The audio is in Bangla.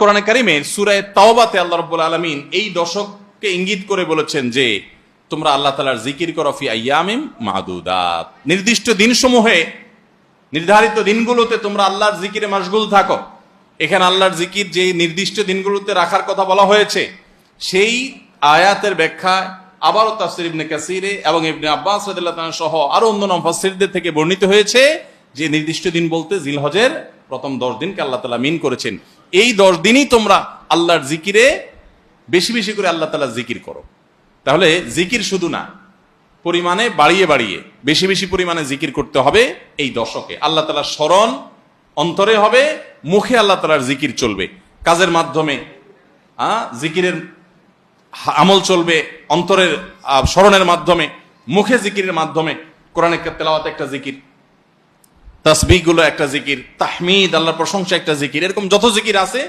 কোরআনে কারিমের সূরা তাওবাতে আল্লাহ রাব্বুল আলামিন এই দশককে ইঙ্গিত করে বলেছেন যে তোমরা আল্লাহ তাআলার জিকির করো ফি আইয়ামিম মাদুদাত, নির্দিষ্ট দিনসমূহে, নির্ধারিত দিনগুলোতে তোমরা আল্লাহর জিকিরে মাশগুল থাকো। এখানে আল্লাহর জিকির যে নির্দিষ্ট দিনগুলোতে রাখার কথা বলা হয়েছে, সেই আয়াতের ব্যাখ্যা আবারও তাফসীর ইবনে কাসিরে এবং ইবনে আব্বাস রাদিয়াল্লাহু তাআলা সহ আরো অন্যান্য মুফাসসিরদের থেকে বর্ণিত হয়েছে যে নির্দিষ্ট দিন বলতে জিলহজের প্রথম 10 দিনকে আল্লাহ তাআলা মিন করেছেন। এই 10 দিনই তোমরা আল্লাহর জিকিরে বেশি বেশি করে আল্লাহ তাআলার জিকির করো। তাহলে জিকির শুধু না, পরিমাণে বাড়িয়ে বাড়িয়ে বেশি বেশি পরিমাণে জিকির করতে হবে। এই দশকে আল্লাহ তাআলার স্মরণ অন্তরে হবে, মুখে আল্লাহ তাআলার জিকির চলবে, কাজের মাধ্যমে জিকিরের আমল চলবে, অন্তরের স্মরণের মাধ্যমে, মুখে জিকিরের মাধ্যমে। কোরআনের তেলাওয়াত একটা জিকির, তাসবিহ গুলো একটা জিকির, তাহমিদ আল্লাহর প্রশংসা একটা জিকির, এরকম যত জিকির আছে